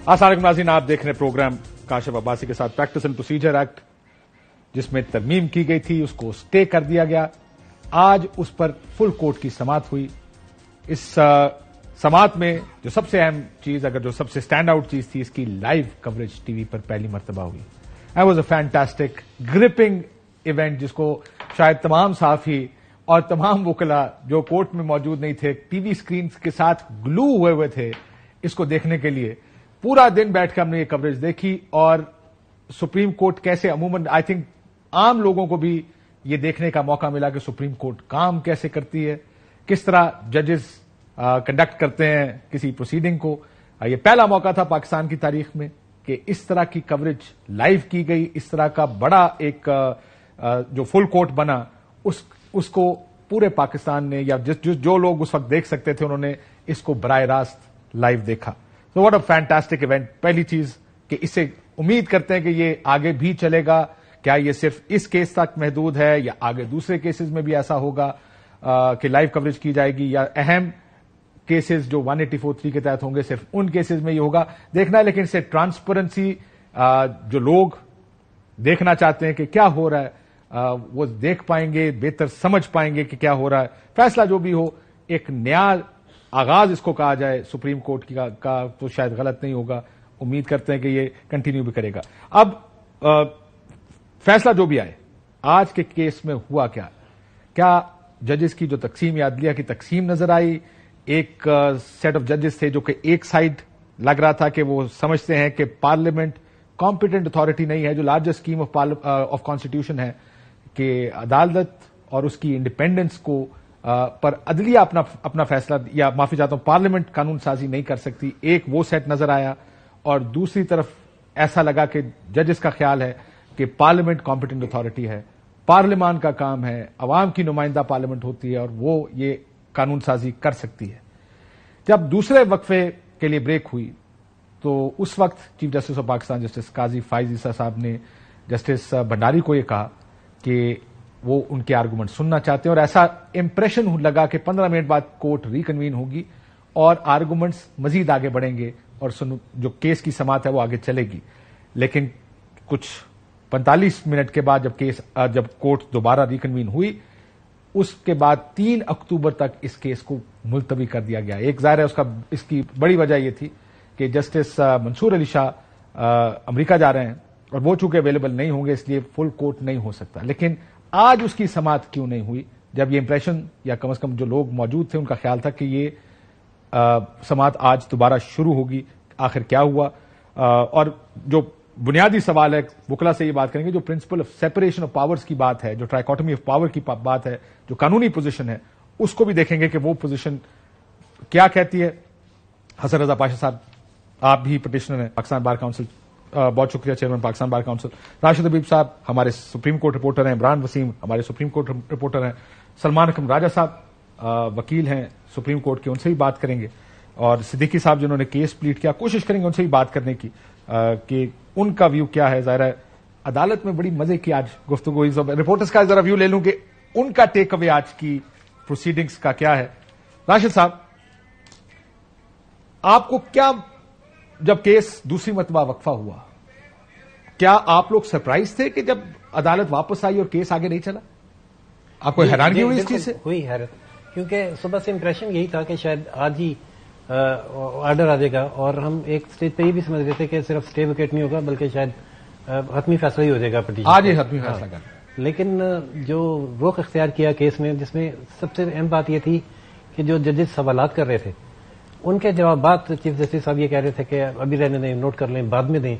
السلام علیکم ناظرین، آپ دیکھ رہے ہیں پروگرام کاشف عباسی کے ساتھ پریکٹس اینڈ پروسیجر ایکٹ جس میں ترمیم کی گئی تھی اس کو سٹے کر دیا گیا. آج اس پر فل کورٹ کی سماعت ہوئی. اس سماعت میں جو سب سے اہم چیز، اگر جو سب سے اسٹینڈ آؤٹ چیز تھی، اس کی لائیو کوریج ٹی وی پر پہلی مرتبہ ہوئی. It was a fantastic gripping event جس کو شاید تمام صحافی اور تمام وکلا جو کورٹ میں موجود نہیں تھے ٹی وی اسکرین کے ساتھ گلو ہوئے تھے اس کو دیکھنے کے لیے. پورا دن بیٹھ کے ہم نے یہ کوریج دیکھی اور سپریم کورٹ کیسے عموماً آئی تھنک عام لوگوں کو بھی یہ دیکھنے کا موقع ملا کہ سپریم کورٹ کام کیسے کرتی ہے، کس طرح ججز کنڈکٹ کرتے ہیں کسی پروسیڈنگ کو. یہ پہلا موقع تھا پاکستان کی تاریخ میں کہ اس طرح کی کوریج لائیو کی گئی. اس طرح کا بڑا ایک جو فل کورٹ بنا اس کو پورے پاکستان نے یا جو لوگ اس وقت دیکھ سکتے تھے انہوں نے اس کو براہ راست لائیو دیکھا. So what a fantastic event. پہلی چیز کہ اس سے امید کرتے ہیں کہ یہ آگے بھی چلے گا. کیا یہ صرف اس کیس تک محدود ہے یا آگے دوسرے کیسز میں بھی ایسا ہوگا کہ لائیو کوریج کی جائے گی، یا اہم کیسز جو 184(3) کے تحت ہوں گے صرف ان کیسز میں یہ ہوگا دیکھنا ہے. لیکن اس سے ٹرانسپیرنسی جو لوگ دیکھنا چاہتے ہیں کہ کیا ہو رہا ہے وہ دیکھ پائیں گے، بہتر سمجھ پائیں گے کہ کیا ہو رہا ہے. فیصلہ جو بھی ہو ایک نیا آغاز اس کو کہا جائے سپریم کورٹ کا تو شاید غلط نہیں ہوگا. امید کرتے ہیں کہ یہ کنٹینیو بھی کرے گا. اب فیصلہ جو بھی آئے آج کے کیس میں ہوا کیا ججز کی جو تقسیم یا عدلیہ کی تقسیم نظر آئی. ایک سیٹ آف ججز تھے جو کہ ایک سائڈ لگ رہا تھا کہ وہ سمجھتے ہیں کہ پارلیمنٹ کمپیٹنٹ اتھارٹی نہیں ہے. جو لارجسٹ اسکیم آف کانسٹیٹیوشن ہے کہ عدالت اور اس کی انڈیپینڈنس کو پر عدلیہ اپنا فیصلہ، یا معافی چاہتا ہوں پارلیمنٹ قانون سازی نہیں کر سکتی. ایک وہ سیٹ نظر آیا اور دوسری طرف ایسا لگا کہ ججز کا خیال ہے کہ پارلیمنٹ کمپیٹنٹ اتھارٹی ہے، پارلیمان کا کام ہے، عوام کی نمائندہ پارلیمنٹ ہوتی ہے اور وہ یہ قانون سازی کر سکتی ہے. جب دوسرے وقفے کے لیے بریک ہوئی تو اس وقت chief justice of Pakistan justice قاضی فائز عیسیٰ صاحب نے جسٹس بھنڈاری کو یہ کہا کہ وہ ان کے آرگومنٹ سننا چاہتے ہیں، اور ایسا امپریشن لگا کہ 15 منٹ بعد کورٹ ریکنوین ہوگی اور آرگومنٹس مزید آگے بڑھیں گے اور جو کیس کی سماعت ہے وہ آگے چلے گی. لیکن کچھ 45 منٹ کے بعد جب کورٹ دوبارہ ریکنوین ہوئی اس کے بعد 3 اکتوبر تک اس کیس کو ملتوی کر دیا گیا. ایک ظاہر ہے اس کی بڑی وجہ یہ تھی کہ جسٹس منصور علی شاہ امریکہ جا رہے ہیں اور وہ چونکہ اویلیبل نہیں ہوں گے اس لیے فل کورٹ نہیں ہو سکتا. لیکن آج اس کی سماعت کیوں نہیں ہوئی جب یہ امپریشن یا کم از کم جو لوگ موجود تھے ان کا خیال تھا کہ یہ سماعت آج دوبارہ شروع ہوگی. آخر کیا ہوا؟ اور جو بنیادی سوال ہے وکلا سے یہ بات کریں گے، جو principle of separation of powers کی بات ہے، جو ٹرائیکوٹمی آف پاور کی بات ہے، جو قانونی پوزیشن ہے اس کو بھی دیکھیں گے کہ وہ پوزیشن کیا کہتی ہے. حسن رضا پاشا صاحب آپ بھی پٹیشنر ہیں پاکستان بار کاؤنسل، بہت شکریہ چیئرمین پاکستان بار کاؤنسل. راشد حبیب صاحب ہمارے سپریم کورٹ رپورٹر ہیں. عمران وسیم ہمارے سپریم کورٹ رپورٹر ہیں. سلمان حکم راجہ صاحب وکیل ہیں سپریم کورٹ کے، ان سے بھی بات کریں گے. اور صدیقی صاحب جنہوں نے کیس پلیٹ کیا، کوشش کریں گے ان سے بھی بات کرنے کی کہ ان کا ویو کیا ہے. ظاہر ہے عدالت میں بڑی مزے کی آج گفتگو ہوئی. رپورٹرز کا ذرا ویو لے لوں کہ ان کا ٹیک اوے آج کی پروسیڈنگز کا کیا ہے. راشد صاحب آپ کو کیا، جب کیس دوسری مرتبہ وقفہ ہوا، کیا آپ لوگ سرپرائز تھے کہ جب عدالت واپس آئی اور کیس آگے نہیں چلا؟ آپ کو حیرانگی ہوئی اس چیز سے؟ ہوئی حیرت، کیونکہ صبح سے امپریشن یہی تھا کہ شاید آج ہی آرڈر آ جائے گا، اور ہم ایک سٹیج پہ یہ بھی سمجھ رہے تھے کہ صرف سٹے ویکیٹ نہیں ہوگا بلکہ شاید حتمی فیصلہ ہی ہو جائے گا پٹیشن. آج ہی حتمی فیصلہ کرنا. لیکن جو رخ اختیار کیا کیس میں، جس میں سب سے اہم بات یہ تھی کہ جو ججز سوالات کر رہے تھے ان کے جوابات چیف جسٹس صاحب یہ کہہ رہے تھے کہ ابھی رہنے دیں، نوٹ کر لیں، بعد میں دیں.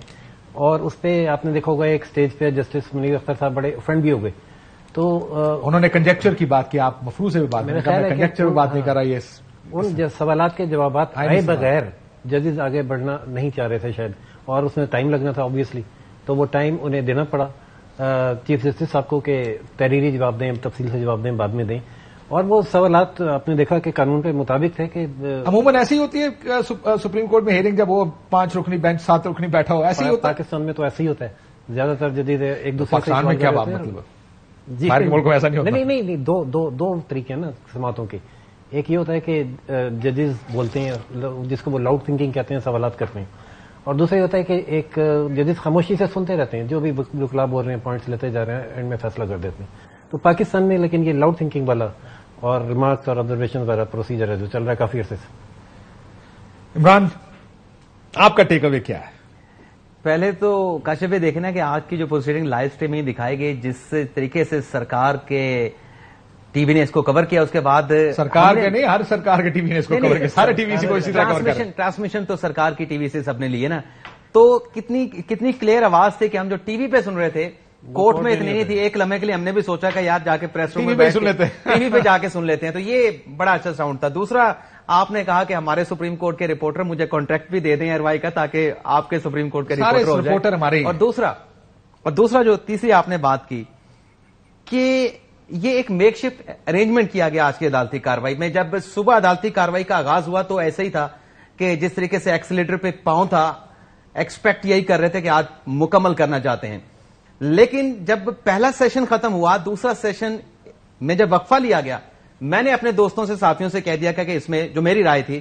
اور اس پہ آپ نے دیکھا ہوگا ایک سٹیج پہ جسٹس منیر اختر صاحب بڑے افرینڈ بھی ہو گئے. تو انہوں نے کنجیکچر کی بات کی، آپ مفروض سے بھی بات نہیں کر رہے، کنجیکچر کی بات نہیں کر رہا. یہ ان سوالات کے جوابات آئے بغیر ججز آگے بڑھنا نہیں چاہ رہے تھے شاید، اور اس میں ٹائم لگنا تھا آبویسلی. تو وہ ٹائم انہیں دینا پڑا چیف جسٹس صاحب کو کہ تحریری جواب دیں، تفصیل سے جواب دیں، بعد میں دیں. اور وہ سوالات آپ نے دیکھا کہ قانون پہ مطابق تھے کہ عموماً ایسی ہوتی ہے سپریم کورٹ میں ہیئرنگ، جب وہ 5 رکنی بینچ 7 رکنی بیٹھا ہو، ایسے ہی ہوتا ہے. پاکستان میں تو ایسے ہی ہوتا ہے زیادہ تر جدید ایک دوسرے پاکستان میں کیا بات مطلب جی ملک میں ایسا نہیں ہوتا. نہیں دو طریقے ہیں نا سماعتوں کے. ایک یہ ہوتا ہے کہ ججز بولتے ہیں جس کو وہ لاؤڈ تھنکنگ کہتے ہیں، سوالات کرتے ہیں، اور دوسرا یہ ہوتا ہے کہ ایک ججز خاموشی سے سنتے رہتے ہیں، جو بھی وکلا بول رہے ہیں پوائنٹس لیتے جا رہے ہیں، اینڈ میں فیصلہ کر دیتے ہیں. تو پاکستان میں لیکن یہ لاؤڈ تھنکنگ والا اور ریمارکس اور آبزرویشن والا پروسیجر ہے جو چل رہا ہے کافی عرصے سے. عمران، آپ کا ٹیک اوے کیا ہے؟ پہلے تو کاشف دیکھنا کہ آج کی جو پروسیڈنگ لائیو اسٹریمنگ دکھائی گئی، جس طریقے سے سرکار کے ٹی وی نے اس کو کور کیا، اس کے بعد سرکار کے نہیں، ہر سرکار کے ٹی وی نے اس کو کور کیا، سارے ٹی وی کو اسی طرح کور کیا. ٹرانسمیشن تو سرکار کی ٹی وی سے سب نے لی ہے نا، تو کتنی کلیئر آواز تھی کہ ہم جو ٹی وی پہ سن رہے تھے کورٹ میں اتنی نہیں تھی. ایک لمحے کے لیے ہم نے بھی سوچا کہ یار جا کے پریس روم میں ٹی وی پہ جا کے سن لیتے ہیں، تو یہ بڑا اچھا ساؤنڈ تھا. دوسرا، آپ نے کہا کہ ہمارے سپریم کورٹ کے رپورٹر مجھے کانٹریکٹ بھی دے دیں اروائی کا، تاکہ آپ کے سپریم کورٹ کے رپورٹر ہمارے. اور دوسرا جو تیسری آپ نے بات کی کہ یہ ایک میک شفٹ ارینجمنٹ کیا گیا آج کی عدالتی کاروائی میں. جب صبح عدالتی کاروائی کا آغاز ہوا تو ایسے ہی تھا کہ جس طریقے سے ایکسیلیٹر پہ پاؤں تھا، ایکسپیکٹ یہی کر رہے تھے کہ آج مکمل کرنا چاہتے ہیں. لیکن جب پہلا سیشن ختم ہوا، دوسرا سیشن میں جب وقفہ لیا گیا، میں نے اپنے دوستوں سے ساتھیوں سے کہہ دیا کہ اس میں جو میری رائے تھی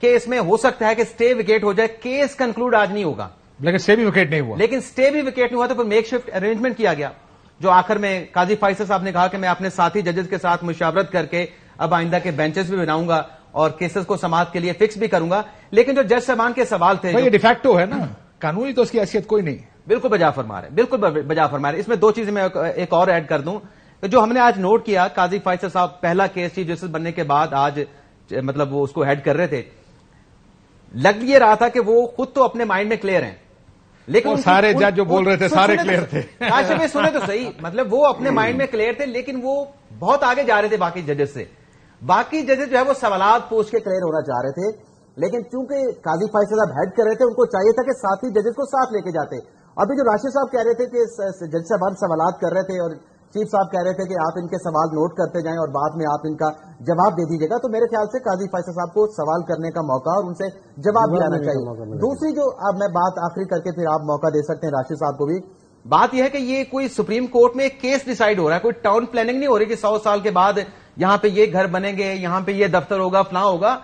کہ اس میں ہو سکتا ہے کہ سٹے ویکیٹ ہو جائے، کیس کنکلوڈ آج نہیں ہوگا، لیکن سٹے بھی ویکیٹ نہیں ہوا. لیکن سٹے بھی ویکیٹ نہیں ہوا تو پھر میک شفٹ ارینجمنٹ کیا گیا، جو آخر میں قاضی فیصل صاحب نے کہا کہ میں اپنے ساتھی ججز کے ساتھ مشاورت کر کے اب آئندہ کے بینچز بھی بناؤں گا اور کیسز کو سماعت کے لیے فکس بھی کروں گا. لیکن جو جج صاحبان کے سوال تھے، یہ ڈیفیکٹو ہے نا، قانونی تو اس کی حیثیت کوئی نہیں. بالکل بجا فرما رہے ہیں، بالکل بجا فرما رہے ہیں. اس میں دو چیزیں میں ایک اور ایڈ کر دوں. جو ہم نے آج نوٹ کیا، قاضی فیصل صاحب پہلا کیس چیف جسٹس بننے کے بعد آج مطلب وہ اس کو ہیڈ کر رہے تھے، لگ یہ رہا تھا کہ وہ خود تو اپنے مائنڈ میں کلیئر ہیں، لیکن سارے جج جو بول رہے تھے سارے کلیئر تھے. سنے تو صحیح، مطلب وہ اپنے مائنڈ میں کلیئر تھے، لیکن وہ بہت آگے جا رہے تھے باقی ججز سے. باقی ججز جو ہے وہ سوالات پوچھ کے کلیئر ہونا چاہ رہے تھے، لیکن چونکہ قاضی فیصل صاحب ہیڈ کر رہے تھے، ان کو چاہیے تھا کہ ساتھی ججز کو ساتھ لے کے جاتے. ابھی جو راشد صاحب کہہ رہے تھے کہ جج صاحبان سوالات کر رہے تھے اور چیف صاحب کہہ رہے تھے کہ آپ ان کے سوال نوٹ کرتے جائیں اور بعد میں آپ ان کا جواب دے دیجیے گا، تو میرے خیال سے قاضی فیصل صاحب کو سوال کرنے کا موقع اور ان سے جواب بھی آنا چاہیے. دوسری جو اب میں بات آخری کر کے پھر آپ موقع دے سکتے ہیں راشد صاحب کو بھی، بات یہ ہے کہ یہ کوئی سپریم کورٹ میں ایک کیس ڈیسائیڈ ہو رہا ہے، کوئی ٹاؤن پلاننگ نہیں ہو رہی کہ 100 سال کے بعد یہاں پہ یہ گھر بنیں گے، یہاں پہ یہ دفتر ہوگا، فلاں ہوگا.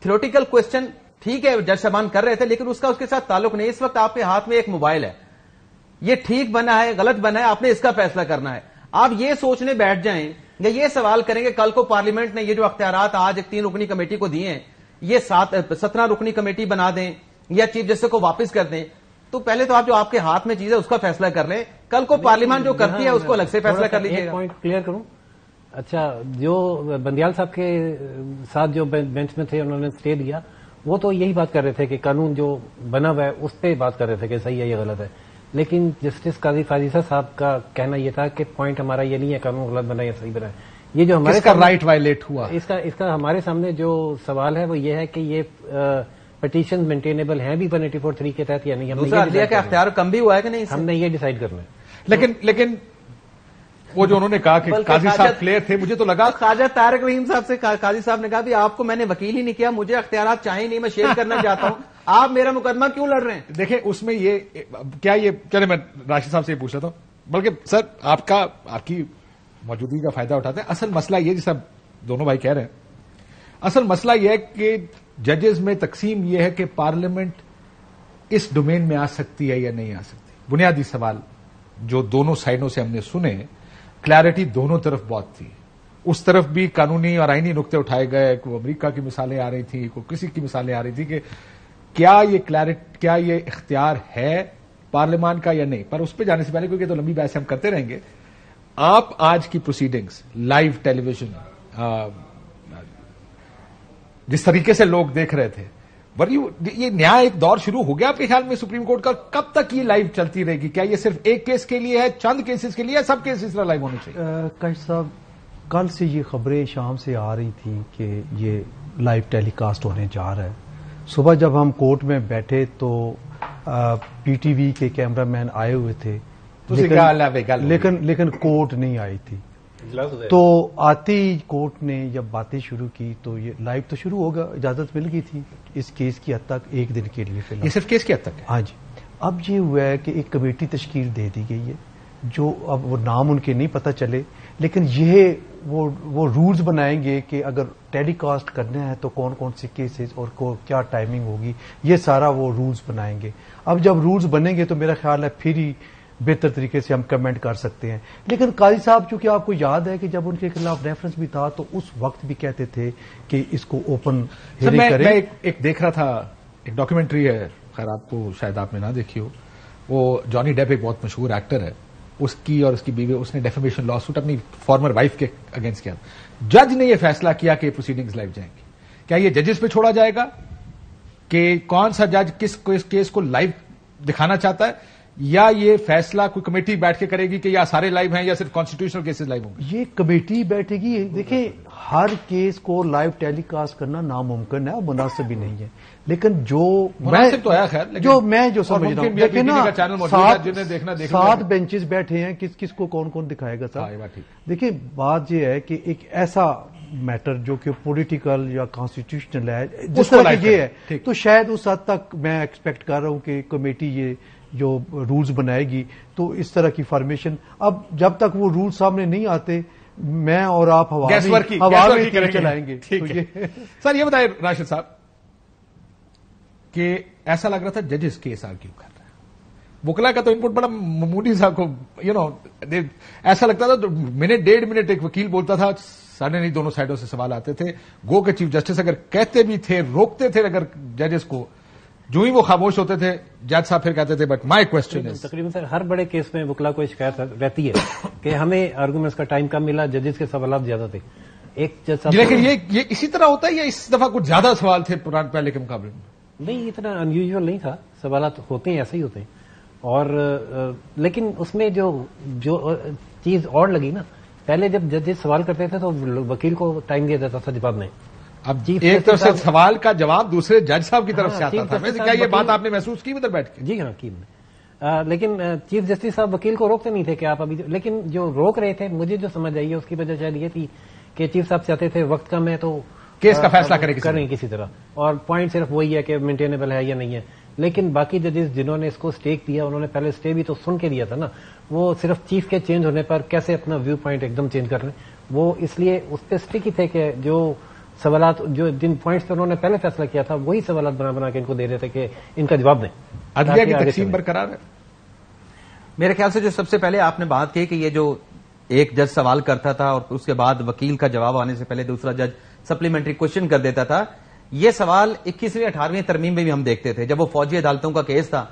تھیوریٹیکل کوشچن ٹھیک ہے جج صاحبان کر رہے تھے، لیکن اس کا اس کے ساتھ تعلق نہیں. اس وقت آپ کے ہاتھ میں ایک موبائل ہے، یہ ٹھیک بنا ہے غلط بنا ہے، آپ نے اس کا فیصلہ کرنا ہے. آپ یہ سوچنے بیٹھ جائیں یا یہ سوال کریں کہ کل کو پارلیمنٹ نے یہ جو اختیارات آج ایک 3 رکنی کمیٹی کو دیے ہیں یہ 17 رکنی کمیٹی بنا دیں یا چیف جسٹس کو واپس کر دیں، تو پہلے تو آپ جو آپ کے ہاتھ میں چیز ہے اس کا فیصلہ کر لیں. کل کو پارلیمان جو کرتی ہے اس کو الگ سے فیصلہ کر لیجیے گا. پوائنٹ کلیئر کروں. اچھا، جو بندیال صاحب کے ساتھ جو بینچ میں تھے انہوں نے اسٹے دیا، وہ تو یہی بات کر رہے تھے کہ قانون جو بنا ہوا ہے اس پہ بات کر رہے تھے کہ صحیح ہے یا غلط ہے. لیکن جسٹس قاضی فیصل صاحب کا کہنا یہ تھا کہ پوائنٹ ہمارا یہ نہیں ہے قانون غلط بنا یا صحیح بنا ہے. یہ جو ہمارے رائٹ وائلیٹ ہوا، اس کا ہمارے سامنے جو سوال ہے وہ یہ ہے کہ یہ پٹیشن مینٹینیبل ہیں بھی 184(3) کے تحت یا نہیں. دوسرا عدلیہ کا اختیار کم بھی ہوا ہے کہ نہیں، ہم نے یہ ڈیسائیڈ کرنا ہے. لیکن وہ جو انہوں نے کہا کہ قاضی صاحب کلیئر تھے، مجھے تو لگا خواجہ طارق رحیم صاحب سے قاضی صاحب نے کہا بھی آپ کو میں نے وکیل ہی نہیں کیا، مجھے اختیارات چاہیے نہیں، میں شیئر کرنا چاہتا ہوں، آپ میرا مقدمہ کیوں لڑ رہے ہیں. دیکھیں اس میں یہ کیا، یہ چلے میں راشد صاحب سے یہ پوچھ رہا تھا، بلکہ سر آپ کی موجودگی کا فائدہ اٹھاتے ہیں. اصل مسئلہ یہ جیسا دونوں بھائی کہہ رہے ہیں، اصل مسئلہ یہ ہے کہ ججز میں تقسیم یہ ہے کہ پارلیمنٹ اس ڈومین میں آ سکتی ہے یا نہیں آ سکتی. بنیادی سوال جو دونوں سائڈوں سے ہم نے سنے، کلیئرٹی دونوں طرف بہت تھی. اس طرف بھی قانونی اور آئینی نقطے اٹھائے گئے، کوئی امریکہ کی مثالیں آ رہی تھیں، کوئی کسی کی مثالیں آ رہی تھی کہ کیا یہ اختیار ہے پارلیمان کا یا نہیں. پر اس پہ جانے سے پہلے، کیونکہ تو لمبی بحث ہم کرتے رہیں گے، آپ آج کی پروسیڈنگز لائیو ٹیلی ویژن جس طریقے سے لوگ دیکھ رہے تھے، یہ نیا ایک دور شروع ہو گیا آپ کے خیال میں سپریم کورٹ کا؟ کب تک یہ لائیو چلتی رہے گی؟ کیا یہ صرف ایک کیس کے لیے ہے، چند کیسز کے لیے ہے، سب کیسز لائیو ہونے چاہیے؟ کاشف صاحب، کل سے یہ خبریں شام سے آ رہی تھیں کہ یہ لائیو ٹیلی کاسٹ ہونے جا رہا ہے. صبح جب ہم کورٹ میں بیٹھے تو پی ٹی وی کے کیمرہ مین آئے ہوئے تھے، لیکن کورٹ نہیں آئی تھی. تو آتے ہی کورٹ نے جب باتیں شروع کی تو یہ لائیو تو شروع ہوگا، اجازت مل گئی تھی اس کیس کی حد تک 1 دن کے لیے. یہ صرف کیس کی حد تک ہے؟ ہاں جی. اب یہ ہوا ہے کہ ایک کمیٹی تشکیل دے دی گئی ہے جو اب وہ نام ان کے نہیں پتہ چلے، لیکن یہ وہ رولز بنائیں گے کہ اگر ٹیلی کاسٹ کرنا ہے تو کون کون سی کیسز اور کیا ٹائمنگ ہوگی، یہ سارا وہ رولز بنائیں گے. اب جب رولز بنیں گے تو میرا خیال ہے پھر ہی بہتر طریقے سے ہم کمنٹ کر سکتے ہیں. لیکن قاضی صاحب چونکہ آپ کو یاد ہے کہ جب ان کے خلاف ریفرنس بھی تھا تو اس وقت بھی کہتے تھے کہ اس کو اوپن ہیئرنگ کریں. میں ایک دیکھ رہا تھا، ایک ڈاکیومنٹری ہے، خیر آپ کو شاید آپ نے نہ دیکھی ہو، وہ جانی ڈیپ ایک بہت مشہور ایکٹر ہے، اس کی اور اس کی بیوی، اس نے ڈیفیمیشن لا سوٹ اپنی فارمر وائف کے اگینسٹ کیا. جج نے یہ فیصلہ کیا کہ پروسیڈنگز لائیو جائیں گی. کیا یہ ججز پہ چھوڑا جائے گا کہ کون سا جج کس کیس کو لائیو دکھانا چاہتا ہے، یا یہ فیصلہ کوئی کمیٹی بیٹھ کے کرے گی کہ یا سارے لائیو ہیں یا صرف کانسٹیٹیوشنل کیسز لائیو ہوں گے؟ یہ کمیٹی بیٹھے گی. دیکھیں ہر کیس کو لائیو ٹیلی کاسٹ کرنا ناممکن ہے اور مناسب بھی نہیں ہے، لیکن جو مناسب تو ہے خیر، جو سمجھ رہا ہوں، دیکھیں نا 7 بینچز بیٹھے ہیں، کس کو کون کون دکھائے گا صاحب. دیکھیں بات یہ ہے کہ ایک ایسا میٹر جو کہ پولیٹیکل یا کانسٹیٹیوشنل ہے جس طرح کہ یہ ہے، تو شاید اس حد تک میں ایکسپیکٹ کر رہا ہوں کہ کمیٹی یہ جو رولز بنائے گی تو اس طرح کی فارمیشن. اب جب تک وہ رولز سامنے نہیں آتے میں اور آپ ہوا میں چلائیں گے. سر یہ بتائیں راشد صاحب کہ ایسا لگ رہا تھا ججز کیس آرگیو کر رہے ہیں، وکلا کا تو ان پٹ بڑا معمولی صاحب کو ایسا لگتا تھا. منٹ 1.5 منٹ ایک وکیل بولتا تھا، سارے نہیں دونوں سائڈوں سے سوال آتے تھے. گو کہ چیف جسٹس اگر کہتے بھی تھے، روکتے تھے اگر ججز کو، جو ہی وہ خاموش ہوتے تھے جج صاحب پھر کہتے تھے بٹ مائی کوشچن از. تقریباً سر ہر بڑے کیس میں وکلا کو شکایت رہتی ہے کہ ہمیں آرگومنٹس کا ٹائم کم ملا، ججز کے سوالات زیادہ تھے. ایک جج صاحب لیکن یہ اسی طرح ہوتا ہے یا اس دفعہ کچھ زیادہ سوال تھے پہلے کے مقابلے میں؟ نہیں، اتنا ان یوزول نہیں تھا، سوالات ہوتے ہیں ایسے ہی ہوتے ہیں. اور لیکن اس میں جو چیز اور لگی نا، پہلے جب ججز سوال کرتے تھے تو وکیل کو ٹائم دیا جاتا تھا جواب میں. اب ایک طرف سے سوال کا جواب دوسرے جج صاحب کی طرف سے آتا تھا. کیا یہ بات آپ نے محسوس کی ادھر بیٹھ کے؟ جی ہاں کی. لیکن چیف جسٹس صاحب وکیل کو روکتے نہیں تھے کہ آپ ابھی، لیکن جو روک رہے تھے مجھے جو سمجھ آئی ہے اس کی وجہ شاید یہ تھی کہ چیف صاحب چاہتے تھے وقت کم ہے تو کیس کا فیصلہ کریں کسی طرح، اور پوائنٹ صرف وہی ہے کہ مینٹینیبل ہے یا نہیں ہے. لیکن باقی ججز جنہوں نے اس کو اسٹیک دیا انہوں نے پہلے اسٹے بھی تو سن کے دیا تھا نا، وہ صرف چیف کے چینج ہونے پر کیسے اپنا ویو پوائنٹ ایک دم چینج کر لیں. وہ اس لیے اس پہ اسٹیک ہی تھے کہ جو سوالات جو جن پوائنٹس پہ انہوں نے پہلے فیصلہ کیا تھا وہی سوالات بنا کے ان کو دے رہے تھے کہ ان کا جواب دیں. عدلیہ کی تقسیم برقرار ہے میرے خیال سے. جو سب سے پہلے آپ نے بات کی کہ یہ جو ایک جج سوال کرتا تھا اور اس کے بعد وکیل کا جواب آنے سے پہلے دوسرا جج سپلیمنٹری کوشچن کر دیتا تھا، یہ سوال 21ویں 18ویں ترمیم میں بھی ہم دیکھتے تھے. جب وہ فوجی عدالتوں کا کیس تھا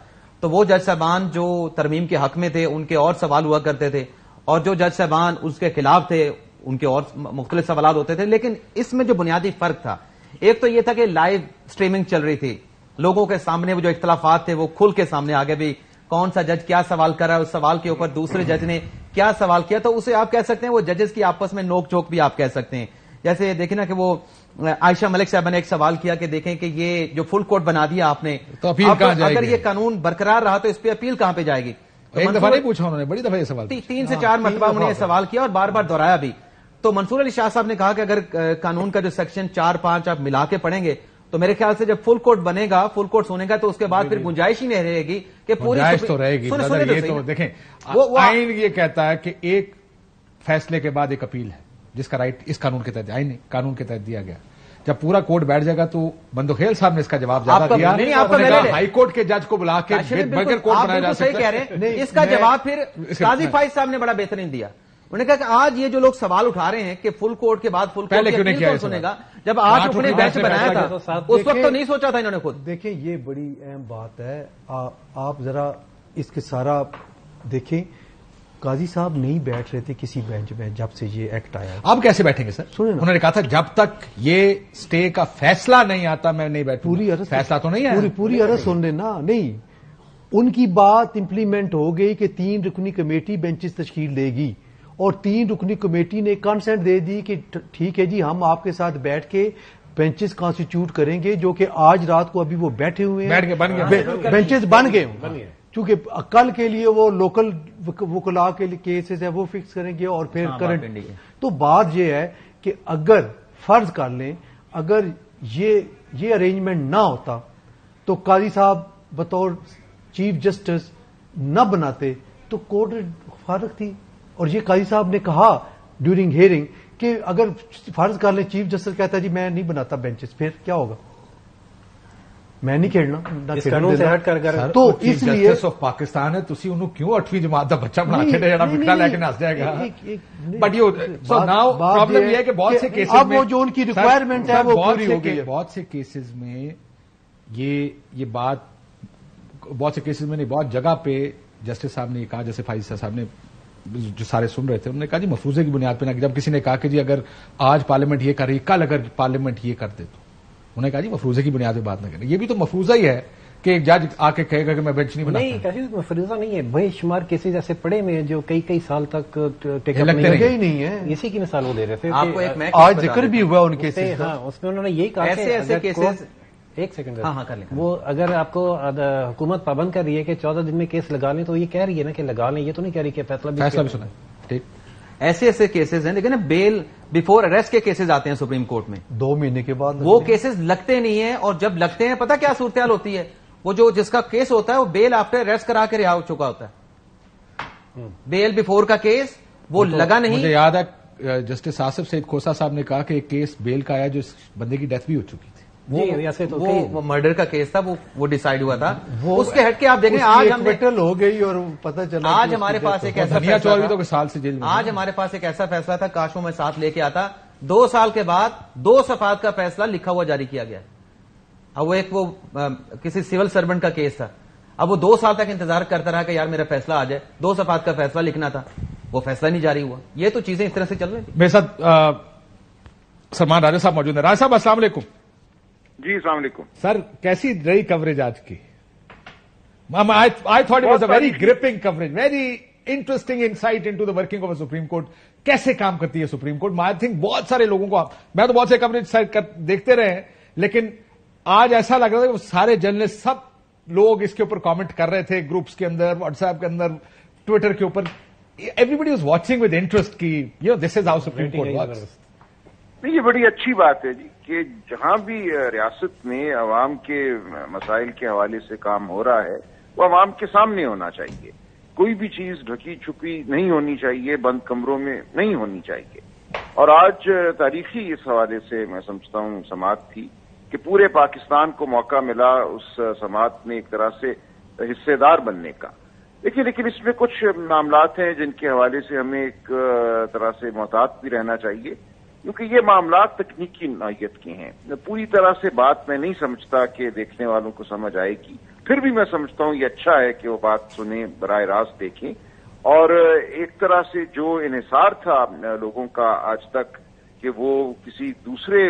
تو وہ جج صاحبان جو ترمیم کے حق میں تھے ان کے اور سوال ہوا کرتے تھے، اور جو جج صاحبان اس کے خلاف تھے ان کے اور مختلف سوالات ہوتے تھے. لیکن اس میں جو بنیادی فرق تھا، ایک تو یہ تھا کہ لائیو سٹریمنگ چل رہی تھی، لوگوں کے سامنے وہ جو اختلافات تھے وہ کھل کے سامنے آ گئے. بھی کون سا جج کیا سوال کر رہا ہے، اس سوال کے اوپر دوسرے جج نے کیا سوال کیا، تو اسے آپ کہہ سکتے ہیں وہ ججز کی آپس میں نوک جھوک بھی آپ کہہ سکتے ہیں. جیسے دیکھیں نا کہ وہ عائشہ ملک صاحبہ نے ایک سوال کیا کہ دیکھیں کہ یہ جو فل کورٹ بنا دیا آپ نے، تو اپیل کہاں جائے گی؟ اگر یہ قانون برقرار رہا تو اس پہ اپیل کہاں پہ جائے گی؟ ایک دفعہ نہیں پوچھا انہوں نے، بڑی دفعہ یہ سوال 3 سے 4 مرتبہ انہوں نے یہ سوال کیا اور بار بار دہرایا بھی. تو منصور علی شاہ صاحب نے کہا کہ اگر قانون کا جو سیکشن 4-5 آپ ملا کے پڑھیں گے تو میرے خیال سے جب فل کورٹ بنے گا، فل کورٹ ہونے گا تو اس کے بعد پھر گنجائش ہی نہیں رہے گی کہ پوری تو رہے گی. یہ تو دیکھیں آئین یہ کہتا ہے کہ ایک فیصلے کے بعد ایک اپیل ہے جس کا رائٹ اس قانون کے تحت آئین قانون کے تحت دیا گیا. جب پورا کورٹ بیٹھ جائے گا تو بندوخیل صاحب نے اس کا جواب زیادہ دیا، ہائی کورٹ کے جج کو بلا کے بغیر کورٹ بنایا جا سکتا ہے. اس کا جواب پھر قاضی فائز صاحب نے بڑا بہترین دیا. انہوں نے کہا کہ آج یہ جو لوگ سوال اٹھا رہے ہیں کہ فل کورٹ کے بعد فل کورٹ سنے گا، جب آج انہوں نے بینچ بنایا تھا اس وقت تو نہیں سوچا تھا انہوں نے خود. دیکھیں یہ بڑی اہم بات ہے، آپ ذرا اس کے سارا دیکھیں. قاضی صاحب نہیں بیٹھ رہے تھے کسی بینچ میں جب سے یہ ایکٹ آیا. آپ کیسے بیٹھیں گے سر؟ انہوں نے کہا تھا جب تک یہ سٹے کا فیصلہ نہیں آتا میں نہیں بیٹھوں. پوری عرض فیصلہ تو نہیں ہے، پوری عرض سن لینا. نہیں، ان کی بات امپلیمنٹ ہو گئی کہ 3 رکنی کمیٹی بینچز تشکیل دے گی اور 3 رکنی کمیٹی نے کنسنٹ دے دی کہ ٹھیک ہے جی ہم آپ کے ساتھ بیٹھ کے بینچز کانسٹیٹیوٹ کریں گے، جو کہ آج رات کو ابھی وہ بیٹھے ہوئے ہیں، بینچز بن گئے ہوں. چونکہ کل کے لیے وہ لوکل وکلاء کے کیسز ہے وہ فکس کریں گے اور پھر کرنٹ. تو بات یہ ہے کہ اگر فرض کر لیں اگر یہ ارینجمنٹ نہ ہوتا تو قاضی صاحب بطور چیف جسٹس نہ بناتے تو کورٹ فارغ تھی. اور یہ قاضی صاحب نے کہا ڈیورنگ ہیئرنگ کہ اگر فرض کر لیں چیف جسٹس کہتا ہے جی میں نہیں بناتا بینچز, پھر کیا ہوگا؟ میں نہیں کھیلنا قانون سے ہٹ کر. تو اس لیے جسٹس آف پاکستان ہے تسی انہوں کیوں 8ویں جماعت دا بچہ بنا کے جڑا بٹھا لے کے نس جائے گا. But you so now problem یہ ہے کہ بہت سے کیسز اب وہ جو ان کی ریکوائرمنٹ ہے وہ پوری ہو گئی ہے. بہت سے کیسز میں یہ بات بہت سے کیسز میں نہیں, بہت جگہ پہ جسٹس صاحب نے یہ کہا, جیسے فائز صاحب نے جو سارے سن رہے تھے انہوں نے کہا جی مفروضے کی بنیاد پہ نہ, جب کسی نے کہا کہ جی اگر آج پارلیمنٹ یہ کر رہی, کل اگر پارلیمنٹ یہ کر دے تو انہوں نے کہا جی مفروضے کی بنیاد پہ بات نہ کریں. یہ بھی تو مفروضہ ہی ہے کہ ایک جج آ کے کہے گا کہ میں بینچ نہیں بناتا. نہیں کیسے مفروضہ نہیں ہے, بے شمار کیسز ایسے پڑے ہوئے ہیں جو کئی سال تک لگے ہی نہیں ہے. اسی کی مثال وہ دے رہے تھے. آپ کو ایک آج ذکر بھی ہوا ان کیسز کا. ہاں اس میں انہوں نے یہی کہا ایسے کیسز. ایک سیکنڈ, ہاں کر لیں. وہ اگر آپ کو حکومت پابند کر رہی ہے کہ 14 دن میں کیس لگا لیں تو یہ کہہ رہی ہے نا کہ لگا لیں, یہ تو نہیں کہہ رہی کہ فیصلہ بھی سنا. ٹھیک, ایسے کیسز ہیں لیکن بیل بیفور اریسٹ کے کیسز آتے ہیں سپریم کورٹ میں 2 مہینے کے بعد. وہ کیسز لگتے نہیں ہیں, اور جب لگتے ہیں پتہ کیا صورتحال ہوتی ہے, وہ جو جس کا کیس ہوتا ہے وہ بیل آفٹر اریسٹ کرا کے رہا ہو چکا ہوتا ہے. بیل بیفور کا کیس وہ لگا نہیں. مجھے یاد ہے جسٹس آصف سعید کھوسا صاحب نے کہا کہ ایک کیس بیل کا آیا جو اس بندے کی ڈیتھ بھی ہو چکی تھی. وہ مرڈر کا کیس تھا, وہ ڈیسائیڈ ہوا تھا. اس کے ہٹ کے آپ دیکھیں آج ہم ہو گئی اور پتہ چلا آج ہمارے پاس ایک ایسا دنیا چوروی تو سال سے جیل میں. آج ہمارے پاس ایک ایسا فیصلہ تھا, کاش میں ساتھ لے کے آتا. 2 سال کے بعد 2 صفحات کا فیصلہ لکھا ہوا جاری کیا گیا. اب وہ ایک کسی سول سرونٹ کا کیس تھا. اب وہ 2 سال تک انتظار کرتا رہا کہ یار میرا فیصلہ آ جائے, 2 صفحات کا فیصلہ لکھنا تھا, وہ فیصلہ نہیں جاری ہوا. یہ تو چیزیں اس طرح سے چل رہی ہیں. میرے ساتھ سلمان راجہ صاحب موجود ہیں. راجہ صاحب السلام علیکم. جی السلام علیکم سر, کیسی رہی کوریج آج کی؟ I thought it was a very gripping coverage, very interesting insight into the working of a Supreme Court. کیسے کام کرتی ہے سپریم کورٹ؟ I think بہت سارے لوگوں کو, میں تو بہت سے کوریج دیکھتے رہے ہیں, لیکن آج ایسا لگ رہا تھا کہ سارے جرنلسٹ سب لوگ اس کے اوپر کامنٹ کر رہے تھے, گروپس کے اندر, واٹس ایپ کے اندر, ٹویٹر کے اوپر. Every was watching with interest کی this is how Supreme Court works. یہ بڑی اچھی بات ہے جی کہ جہاں بھی ریاست میں عوام کے مسائل کے حوالے سے کام ہو رہا ہے وہ عوام کے سامنے ہونا چاہیے. کوئی بھی چیز ڈھکی چھپی نہیں ہونی چاہیے, بند کمروں میں نہیں ہونی چاہیے. اور آج تاریخی اس حوالے سے میں سمجھتا ہوں سماعت تھی کہ پورے پاکستان کو موقع ملا اس سماعت میں ایک طرح سے حصے دار بننے کا. لیکن اس میں کچھ معاملات ہیں جن کے حوالے سے ہمیں ایک طرح سے محتاط بھی رہنا چاہیے, کیونکہ یہ معاملات تکنیکی نوعیت کے ہیں. پوری طرح سے بات میں نہیں سمجھتا کہ دیکھنے والوں کو سمجھ آئے گی. پھر بھی میں سمجھتا ہوں یہ اچھا ہے کہ وہ بات سنیں, براہ راست دیکھیں. اور ایک طرح سے جو انحصار تھا لوگوں کا آج تک کہ وہ کسی دوسرے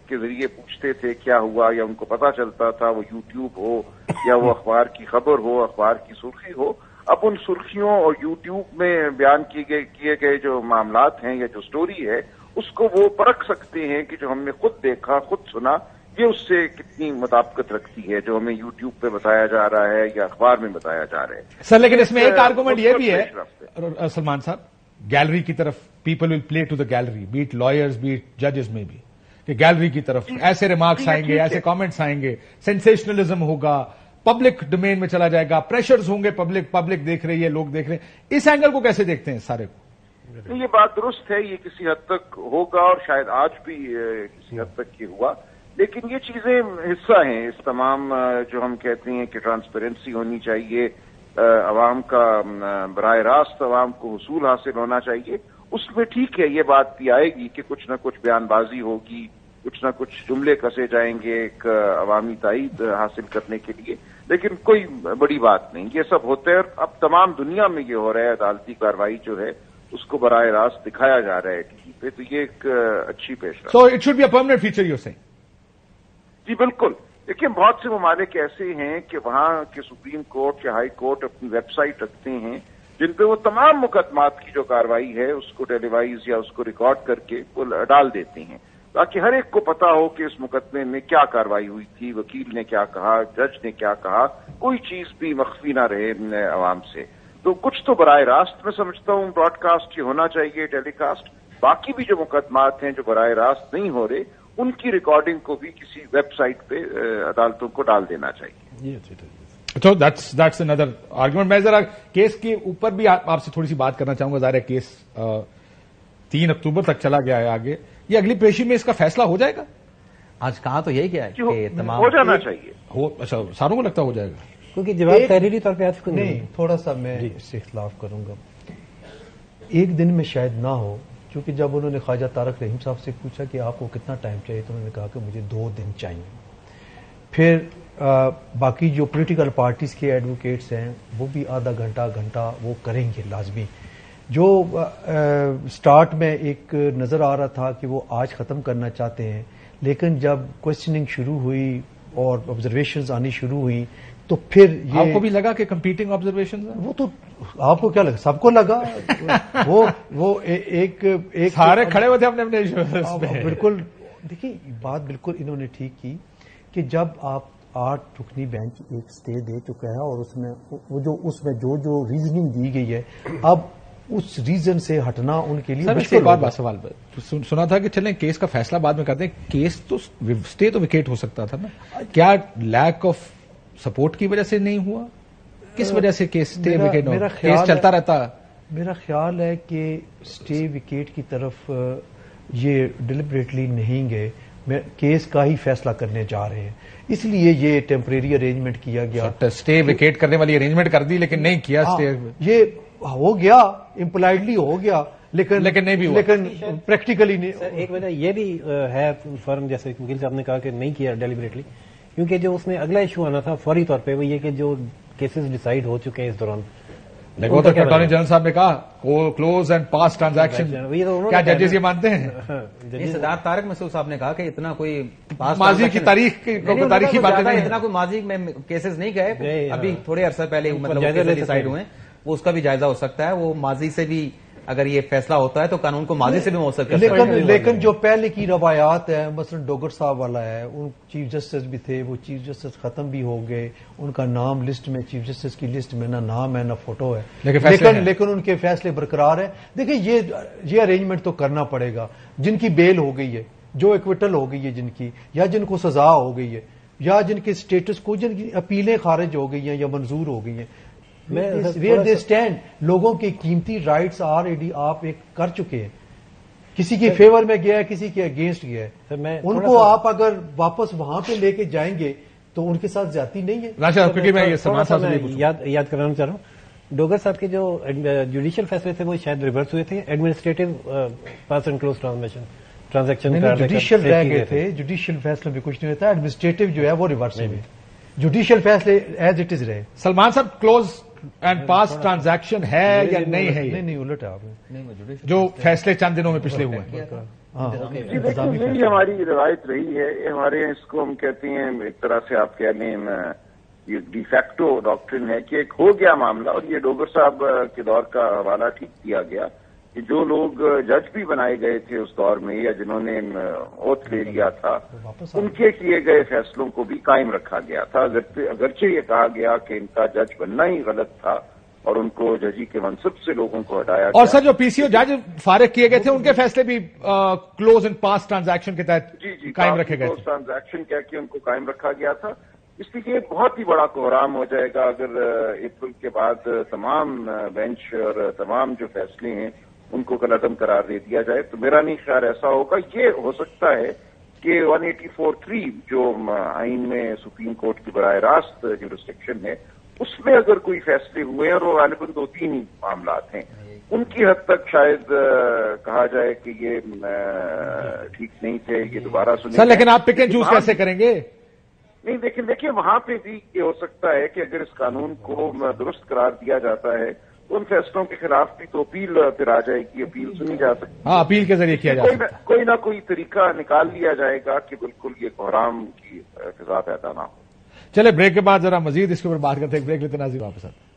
کے ذریعے پوچھتے تھے کیا ہوا, یا ان کو پتہ چلتا تھا, وہ یوٹیوب ہو یا وہ اخبار کی خبر ہو, اخبار کی سرخی ہو, اب ان سرخیوں اور یوٹیوب میں بیان کیے گئے جو معاملات ہیں یا جو سٹوری ہے اس کو وہ پرکھ سکتے ہیں کہ جو ہم نے خود دیکھا, خود سنا, یہ اس سے کتنی مطابقت رکھتی ہے جو ہمیں یوٹیوب پہ بتایا جا رہا ہے یا اخبار میں بتایا جا رہا ہے. سر لیکن اس میں ایک آرگومنٹ یہ بھی ہے سلمان صاحب, گیلری کی طرف people will play to the gallery, but lawyers but ججز میں بھی, کہ گیلری کی طرف ایسے ریمارکس آئیں گے, ایسے کامنٹس آئیں گے, سینسیشنلزم ہوگا, پبلک ڈومین میں چلا جائے گا, پریشرز ہوں گے, پبلک دیکھ رہی ہے, لوگ دیکھ رہے ہیں. اس اینگل کو کیسے دیکھتے ہیں سارے کو؟ یہ بات درست ہے, یہ کسی حد تک ہوگا اور شاید آج بھی کسی حد تک یہ ہوا, لیکن یہ چیزیں حصہ ہیں اس تمام جو ہم کہتے ہیں کہ ٹرانسپیرنسی ہونی چاہیے, عوام کا براہ راست عوام کو حصول حاصل ہونا چاہیے. اس میں ٹھیک ہے یہ بات بھی آئے گی کہ کچھ نہ کچھ بیان بازی ہوگی, کچھ نہ کچھ جملے کسے جائیں گے ایک عوامی تائید حاصل کرنے کے لیے, لیکن کوئی بڑی بات نہیں. یہ سب ہوتا ہے اور اب تمام دنیا میں یہ ہو رہا ہے, عدالتی کارروائی جو ہے اس کو براہ راست دکھایا جا رہا ہے ٹی وی پہ, تو یہ ایک اچھی پیش. So it should be a permanent feature یو سے. جی بالکل. دیکھیے بہت سے ممالک ایسے ہیں کہ وہاں کے سپریم کورٹ یا ہائی کورٹ اپنی ویب سائٹ رکھتے ہیں جن پہ وہ تمام مقدمات کی جو کارروائی ہے اس کو ٹیلی وائز یا اس کو ریکارڈ کر کے وہ ڈال دیتے ہیں تاکہ ہر ایک کو پتا ہو کہ اس مقدمے میں کیا کارروائی ہوئی تھی, وکیل نے کیا کہا, جج نے کیا کہا, کوئی چیز بھی مخفی نہ رہے عوام سے. تو کچھ تو براہ راست میں سمجھتا ہوں براڈ کاسٹ یہ ہونا چاہیے, ٹیلی کاسٹ. باقی بھی جو مقدمات ہیں جو براہ راست نہیں ہو رہے ان کی ریکارڈنگ کو بھی کسی ویب سائٹ پہ عدالتوں کو ڈال دینا چاہیے. So that's another argument. میں ذرا کیس کے اوپر بھی آپ سے تھوڑی سی بات کرنا چاہوں گا. ظاہر ہے کیس 3 اکتوبر تک چلا گیا ہے آگے. یہ اگلی پیشی میں اس کا فیصلہ ہو جائے گا؟ آج کہا تو یہی کیا ہے کہ تمام ہو جانا چاہیے. اچھا ساروں کو لگتا ہو جائے گا کیونکہ جواب تحریری طور پہ آ چکے نہیں, تھوڑا سا میں اس سے اختلاف کروں گا. ایک دن میں شاید نہ ہو, کیونکہ جب انہوں نے خواجہ طارق رحیم صاحب سے پوچھا کہ آپ کو کتنا ٹائم چاہیے تو انہوں نے کہا کہ مجھے 2 دن چاہیے. پھر باقی جو پولیٹیکل پارٹیز کے ایڈوکیٹس ہیں وہ بھی آدھا گھنٹہ وہ کریں گے لازمی. جو سٹارٹ میں ایک نظر آ رہا تھا کہ وہ آج ختم کرنا چاہتے ہیں, لیکن جب کوشچننگ شروع ہوئی اور آبزرویشنز آنی شروع ہوئی تو پھر یہ آپ کو بھی لگا کہ کمپیٹنگ آبزرویشن وہ تو آپ کو کیا لگا, سب کو لگا. وہ ایک سارے کھڑے ہوئے تھے اپنے بالکل. دیکھیے بات بالکل انہوں نے ٹھیک کی کہ جب آپ 8 رکنی بینچ ایک سٹے دے چکا ہے اور اس میں جو ریزننگ دی گئی ہے, اب اس ریزن سے ہٹنا ان کے لیے مشکل بات. سوال سنا تھا کہ چلیں کیس کا فیصلہ بعد میں کرتے ہیں, کیس تو سٹے تو ویکیٹ ہو سکتا تھا نا. کیا لیک آف سپورٹ کی وجہ سے نہیں ہوا؟ کس وجہ سے کیس سٹے ویکیٹ ہو؟ کیس چلتا رہتا. میرا خیال ہے کہ سٹے ویکیٹ کی طرف یہ ڈیلیبریٹلی نہیں گئے, کیس کا ہی فیصلہ کرنے جا رہے ہیں, اس لیے یہ ٹیمپریری ارینجمنٹ کیا گیا. سٹے ویکیٹ کرنے والی ارینجمنٹ کر دی لیکن نہیں کیا سٹے. یہ ہو گیا امپلائڈلی ہو گیا لیکن نہیں بھی ہوا. لیکن پریکٹیکلی نہیں. ایک وجہ یہ بھی ہے فرم جیسے وکیل صاحب نے کہا کہ نہیں کیا ڈیلیبریٹلی, کیونکہ جو اس میں اگلا ایشو آنا تھا فوری طور پہ وہ یہ کہ جو کیسز ڈیسائیڈ ہو چکے ہیں اس دوران, وہ تو اٹارنی جنرل صاحب نے کہا کلوز اینڈ پاس ٹرانزیکشن, کیا ججز یہ مانتے ہیں؟ صدارت طارق مسعود صاحب نے کہا کہ اتنا کوئی ماضی کی تاریخی باتیں نہیں, اتنا کوئی ماضی میں کیسز نہیں گئے, ابھی تھوڑے عرصے پہلے مطلب ڈیسائیڈ ہوئے, وہ اس کا بھی جائزہ ہو سکتا ہے. وہ ماضی سے بھی اگر یہ فیصلہ ہوتا ہے تو قانون کو ماضی سے بھی مؤثر کر سکتا ہے. لیکن جو پہلے کی روایات ہیں, مثلا ڈوگر صاحب والا ہے, ان چیف جسٹس بھی تھے, وہ چیف جسٹس ختم بھی ہو گئے, ان کا نام لسٹ میں چیف جسٹس کی لسٹ میں نہ نام ہے نہ فوٹو ہے, لیکن ان کے فیصلے برقرار ہیں. دیکھیں یہ ارینجمنٹ تو کرنا پڑے گا. جن کی بیل ہو گئی ہے, جو ایکویٹل ہو گئی ہے جن کی, یا جن کو سزا ہو گئی ہے, یا جن کے اسٹیٹس کو جن کی اپیلیں خارج ہو گئی ہیں یا منظور ہو گئی ہیں, ویئر دے اسٹینڈ, لوگوں کی قیمتی رائٹس آلریڈی آپ ایک کر چکے ہیں. کسی کے فیور میں گیا ہے, کسی کے اگینسٹ گیا ہے, ان کو آپ اگر واپس وہاں پہ لے کے جائیں گے تو ان کے ساتھ زیادتی نہیں ہے. میں یاد کرانا چاہ رہا ہوں, ڈوگر صاحب کے جو جوڈیشل فیصلے تھے وہ شاید ریورس ہوئے تھے, administrative pass and close transaction judicial رہ گئے تھے. جوڈیشل فیصلے بھی کچھ نہیں ہوتا, ایڈمنسٹریٹو جو ہے وہ ریورس ہوئے, جوڈیشل فیصلے ایز اٹ از رہے. سلمان صاحب کلوز اینڈ پاس ٹرانزیکشن ہے یا نہیں ہے؟ نہیں الٹ ہے آپ جو فیصلے چند دنوں میں پچھلے ہوئے ہیں. یہ ہماری روایت رہی ہے. ہمارے اس کو ہم کہتے ہیں ایک طرح سے آپ کہہ لیں یہ ڈی فیکٹو ڈاکٹرن ہے کہ ایک ہو گیا معاملہ, اور یہ ڈوگر صاحب کے دور کا حوالہ ٹھیک دیا گیا کہ جو لوگ جج بھی بنائے گئے تھے اس دور میں یا جنہوں نے اوتھ لے لیا تھا, ان کے کیے گئے فیصلوں کو بھی قائم رکھا گیا تھا. اگرچہ یہ کہا گیا کہ ان کا جج بننا ہی غلط تھا اور ان کو ججی کے منصب سے لوگوں کو ہٹایا گیا. اور سر جو پی سی او جج فارغ کیے گئے تھے ان کے فیصلے بھی کلوز اینڈ پاس ٹرانزیکشن کے تحت قائم رکھے گئے تھے. ٹرانزیکشن کہہ کے ان کو قائم رکھا گیا تھا. اس لیے بہت ہی بڑا کوہرام ہو جائے گا اگر اپریل کے بعد تمام بینچ اور تمام جو فیصلے ہیں ان کو کلعدم قرار دے دیا جائے. تو میرا نہیں خیال ایسا ہوگا. یہ ہو سکتا ہے کہ 184(3) جو آئین میں سپریم کورٹ کی براہ راست جورسڈکشن ہے, اس میں اگر کوئی فیصلے ہوئے اور وہ غالباً 2-3 ہی معاملات ہیں, ان کی حد تک شاید کہا جائے کہ یہ ٹھیک نہیں تھے, یہ دوبارہ سنیں. سر لیکن آپ پک اینڈ چوز کیسے کریں گے؟ نہیں دیکھیں وہاں پہ بھی یہ ہو سکتا ہے کہ اگر اس قانون کو درست قرار دیا جاتا ہے ان فیصلوں کے خلاف بھی تو اپیل پھر آ جائے گی, اپیل سنی جا سکتی ہے. ہاں, اپیل کے ذریعے کیا جائے گا. کوئی نہ کوئی طریقہ نکال لیا جائے گا کہ بالکل یہ کوہرام کی فضا پیدا نہ ہو. چلے بریک کے بعد ذرا مزید اس کے اوپر بات کرتے ہیں. بریک لیتے ناظرین واپس آتے ہیں.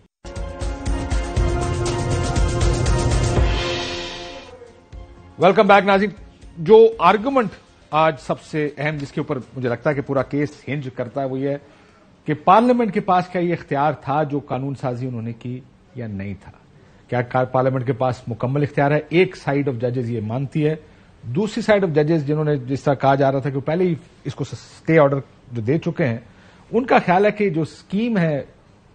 ویلکم بیک ناظرین. جو آرگومنٹ آج سب سے اہم جس کے اوپر مجھے لگتا ہے کہ پورا کیس ہنج کرتا ہے وہ یہ ہے کہ پارلیمنٹ کے پاس کیا یہ اختیار تھا جو قانون سازی انہوں نے کی یا نہیں تھا. کیا پارلیمنٹ کے پاس مکمل اختیار ہے؟ ایک سائیڈ آف ججز یہ مانتی ہے, دوسری سائیڈ آف ججز جنہوں نے جس طرح کہا جا رہا تھا کہ وہ پہلے ہی اس کو اسٹے آرڈر جو دے چکے ہیں, ان کا خیال ہے کہ جو اسکیم ہے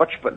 55।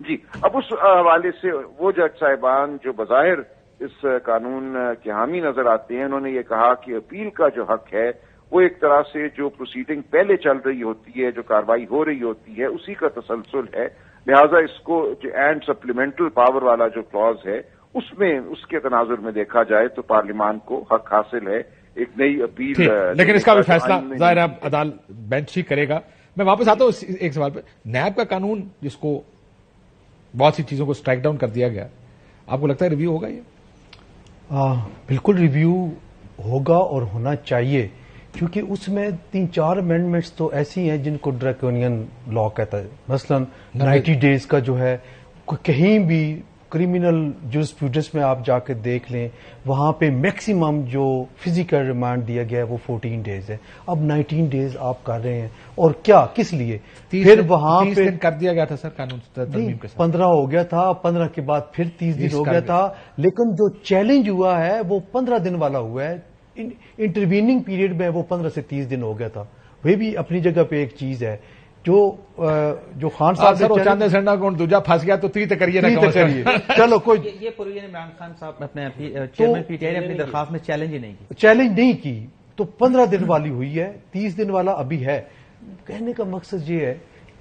جی، اب اس حوالے سے وہ جج صاحبان جو بظاہر اس قانون کے حامی نظر آتے ہیں، انہوں نے یہ کہا کہ اپیل کا جو حق ہے وہ ایک طرح سے جو پروسیڈنگ پہلے چل رہی ہوتی ہے، جو کارروائی ہو رہی ہوتی ہے، اسی کا تسلسل ہے، لہذا اس کو جو اینڈ سپلیمنٹل پاور والا جو کلاز ہے اس کے تناظر میں دیکھا جائے تو پارلیمان کو حق حاصل ہے ایک نئی اپیل. لیکن اس کا بھی فیصلہ ظاہر عدالت بینچ ہی کرے گا. میں واپس آتا ہوں ایک سوال پہ. نیب کا قانون جس کو بہت سی چیزوں کو اسٹرائک ڈاؤن کر دیا گیا، آپ کو لگتا ہے ریویو ہوگا یہ؟ بالکل ریویو ہوگا اور ہونا چاہیے، کیونکہ اس میں 3-4 امینڈمنٹس تو ایسی ہیں جن کو ڈریکونین لا کہتا ہے. مثلا 90 ڈیز کا جو ہے، کہیں بھی کرمنل جورسپروڈنس میں آپ جا کے دیکھ لیں، وہاں پہ میکسیمم جو فزیکل ریمانڈ دیا گیا ہے وہ 14 ڈیز ہے. اب 19 ڈیز آپ کر رہے ہیں، اور کیا کس لیے؟ پھر وہاں پہ کر دیا گیا تھا سر قانون ترمیم کے ساتھ. 15 ہو گیا تھا، 15 کے بعد پھر 30 دن ہو گیا تھا. لیکن جو چیلنج ہوا ہے وہ 15 دن والا ہوا ہے. انٹرویننگ پیریڈ میں وہ 15 سے 30 دن ہو گیا تھا. وہ بھی اپنی جگہ پہ ایک چیز ہے. جو خان صاحب چاندے سنڈا کو دوجا پھنس گیا تو 30 کریے نا کریے. چلو کوئی یہ پروویژن عمران خان صاحب اپنے چیئرمین پی ٹی آئی نے اپنی درخواست میں چیلنج نہیں کی تو 15 دن والی ہوئی ہے، 30 دن والا ابھی ہے. کہنے کا مقصد یہ ہے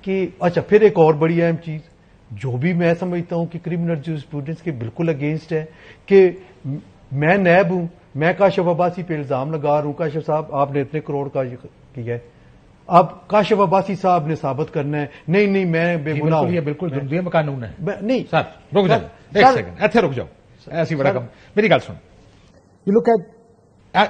کہ اچھا پھر ایک اور بڑی اہم چیز جو بھی میں سمجھتا ہوں کہ کرمنل جورسپروڈنس کے بالکل اگینسٹ ہے کہ میں نیب ہوں، میں کاشف عباسی پہ الزام لگا رہا ہوں، کاشف صاحب آپ نے اتنے کروڑ کا کیا ہے، اب کاشف عباسی صاحب نے ثابت کرنا ہے نہیں میں بے گناہ ہوں. یہ بالکل جرم قانون ہے. نہیں سر رک جاؤ ایک سیکنڈ، ایتھے رک جاؤ. ایسی بڑا کم میری گل سن. You look at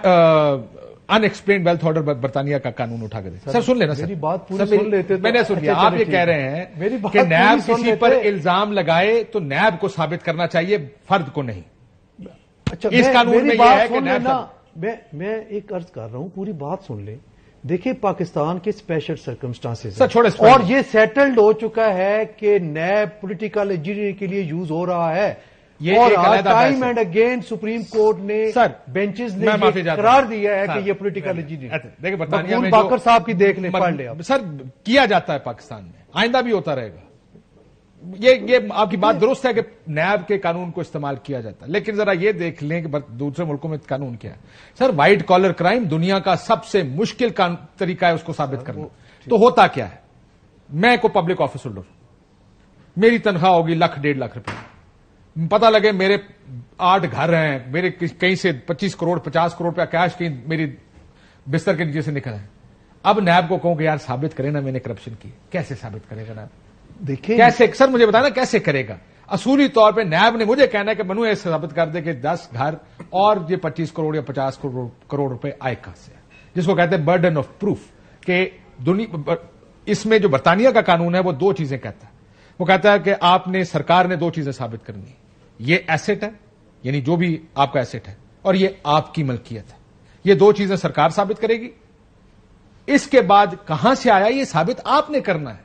unexplained wealth order برطانیہ کا قانون اٹھا کے دے. سر سن لینا، میری بات پوری سن لیتے. میں نے سن لیا. آپ یہ کہہ رہے ہیں کہ نیب کسی پر الزام لگائے تو نیب کو ثابت کرنا چاہیے، فرد کو نہیں. اچھا اس قانون میں یہ ہے کہ میں ایک عرض کر رہا ہوں، پوری بات سن لیں. دیکھیں پاکستان کے اسپیشل سرکمسٹانسز اور یہ سیٹلڈ ہو چکا ہے کہ نیب پولیٹیکل انجینئرنگ کے لیے یوز ہو رہا ہے. اور time and again supreme court نے بینچز نے قرار دیا ہے کہ یہ پولیٹیکل انجینئرنگ. دیکھیں برطانیہ میں باقر صاحب کی دیکھ لیں، پڑھ لیں. سر کیا جاتا ہے پاکستان میں، آئندہ بھی ہوتا رہے گا. یہ آپ کی بات درست ہے کہ نیب کے قانون کو استعمال کیا جاتا ہے، لیکن ذرا یہ دیکھ لیں کہ دوسرے ملکوں میں قانون کیا ہے. سر وائٹ کالر کرائم دنیا کا سب سے مشکل طریقہ ہے اس کو ثابت کرنا. تو ہوتا کیا ہے؟ میں کو پبلک آفس ہولڈر، میری تنخواہ ہوگی 1.5 لاکھ روپے، پتہ لگے میرے 8 گھر ہیں، میرے کہیں سے 25 کروڑ 50 کروڑ روپیہ کیش کہیں میری بستر کے نیچے سے نکلا ہے. اب نیب کو کہوں کہ یار ثابت کرے نا میں نے کرپشن کی، کیسے ثابت کرے گا نیب؟ دیکھیں کیسے؟ سر مجھے بتانا کیسے کرے گا؟ اصولی طور پہ نیب نے مجھے کہنا ہے کہ منو یہ ثابت کر دے کہ 10 گھر اور یہ 25 کروڑ یا 50 کروڑ روپے آئے کہاں سے، جس کو کہتے ہیں برڈن آف پروف. کہ اس میں جو برطانیہ کا قانون ہے وہ 2 چیزیں کہتا ہے. وہ کہتا ہے کہ آپ نے سرکار نے 2 چیزیں ثابت کرنی ہے، یہ ایسٹ ہے یعنی جو بھی آپ کا ایسٹ ہے، اور یہ آپ کی ملکیت ہے. یہ 2 چیزیں سرکار ثابت کرے گی. اس کے بعد کہاں سے آیا یہ ثابت آپ نے کرنا ہے.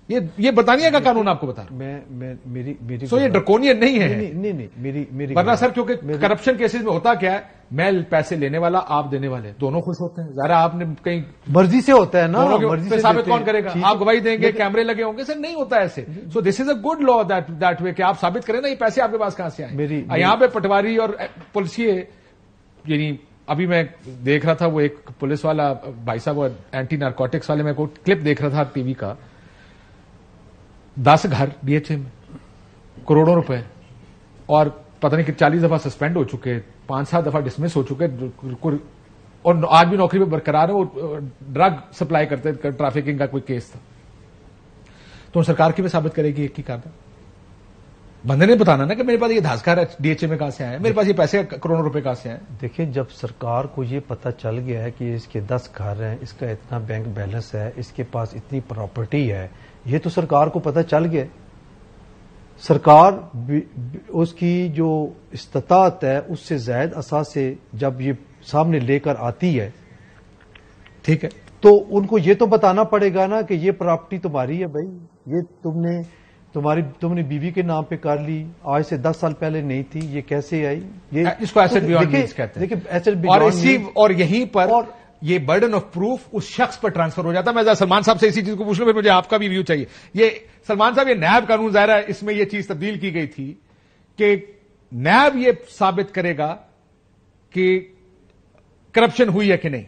یہ برطانیہ کا قانون آپ کو بتا رہا ہوں. سو یہ ڈرکونین نہیں ہے. نہیں ورنہ سر کیونکہ کرپشن کیسز میں ہوتا کیا ہے، میں پیسے لینے والا آپ دینے والے دونوں خوش ہوتے ہیں. ذرا آپ نے کہیں مرضی سے ہوتا ہے نا، مرضی سے ثابت کون کرے گا؟ آپ گواہی دیں گے، کیمرے لگے ہوں گے. سر نہیں ہوتا ایسے. سو دس از a good law that way کہ آپ ثابت کریں نا یہ پیسے آپ کے پاس کہاں سے آئے. یہاں پہ پٹواری اور پولیسیے، یعنی ابھی میں دیکھ رہا تھا وہ ایک پولیس والا بھائی صاحب وہ اینٹی نارکوٹکس والے، میں کوئی کلپ دیکھ رہا تھا ٹی وی کا، 10 گھر ڈی ایچ اے میں، کروڑوں روپے، اور پتہ نہیں کہ 40 دفعہ سسپینڈ ہو چکے، 5-7 دفعہ ڈسمس ہو چکے، اور آج بھی نوکری پہ برقرار ہے. وہ ڈرگ سپلائی کرتے، ٹریفکنگ کا کوئی کیس تھا. تو سرکار کی بھی ثابت کرے گی ایک ہی کارڈ. بندے نے بتانا نا کہ میرے پاس یہ 10 گھر ڈی ایچ اے میں کہاں سے آئے، میرے پاس یہ پیسے کروڑوں روپے کہاں سے آئے. دیکھیں جب سرکار کو یہ پتہ چل گیا ہے کہ اس کے 10 گھر ہیں، اس کا اتنا بینک بیلنس ہے، اس کے پاس اتنی پراپرٹی ہے، یہ تو سرکار کو پتہ چل گیا. سرکار اس کی جو استطاعت ہے اس سے زائد اثاثے جب یہ سامنے لے کر آتی ہے، ٹھیک ہے، تو ان کو یہ تو بتانا پڑے گا نا کہ یہ پراپرٹی تمہاری ہے بھائی، یہ تم نے بیوی کے نام پہ کر لی، آج سے 10 سال پہلے نہیں تھی، یہ کیسے آئی؟ یہ اس کو ایسٹ بیونڈ مینس کہتے ہیں. دیکھیں ایسٹ اور یہیں پر یہ برڈن آف پروف اس شخص پر ٹرانسفر ہو جاتا ہے. میں ذرا سلمان صاحب سے اسی چیز کو پوچھ لوں, پھر مجھے آپ کا بھی ویو چاہیے. یہ سلمان صاحب, یہ نیب قانون ظاہر ہے اس میں یہ چیز تبدیل کی گئی تھی کہ نیب یہ ثابت کرے گا کہ کرپشن ہوئی ہے کہ نہیں.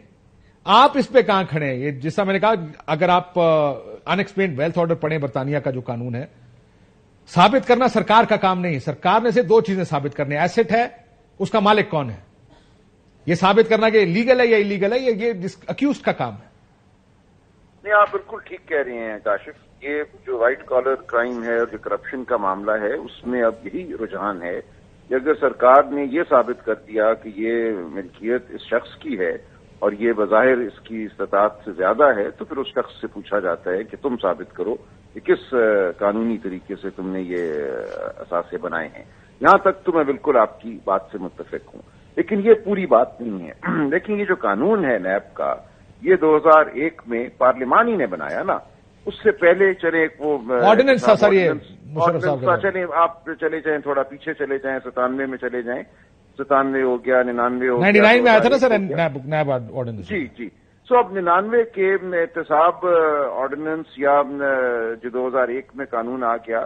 آپ اس پہ کہاں کھڑے ہیں؟ یہ جس طرح میں نے کہا, اگر آپ ان ایکسپلینڈ ویلتھ آرڈر پڑھیں برطانیہ کا جو قانون ہے, ثابت کرنا سرکار کا کام نہیں. سرکار نے صرف 2 چیزیں ثابت کرنی, ایسٹ ہے, اس کا مالک کون ہے. یہ ثابت کرنا کہ لیگل ہے یا انلیگل ہے, یہ جس اکیوزڈ کا کام ہے. نہیں, آپ بالکل ٹھیک کہہ رہے ہیں کاشف. یہ جو وائٹ کالر کرائم ہے اور جو کرپشن کا معاملہ ہے, اس میں اب یہی رجحان ہے کہ اگر سرکار نے یہ ثابت کر دیا کہ یہ ملکیت اس شخص کی ہے اور یہ بظاہر اس کی استطاعت سے زیادہ ہے, تو پھر اس شخص سے پوچھا جاتا ہے کہ تم ثابت کرو کہ کس قانونی طریقے سے تم نے یہ اثاثے بنائے ہیں. یہاں تک تو میں بالکل آپ کی بات سے متفق ہوں, لیکن یہ پوری بات نہیں ہے. لیکن یہ جو قانون ہے نیب کا, یہ 2001 میں پارلیمان ہی نے بنایا نا. اس سے پہلے چلے وہ آرڈیننس تھا سر, یہ چلے آپ چلے جائیں, تھوڑا پیچھے چلے جائیں, 97 میں چلے جائیں, 97 ہو گیا, 99 ہو گیا, 99 میں آیا تھا نا سر نیب آرڈیننس. جی جی. سو اب 99 کے احتساب آرڈیننس یا جو 2001 میں قانون آ گیا,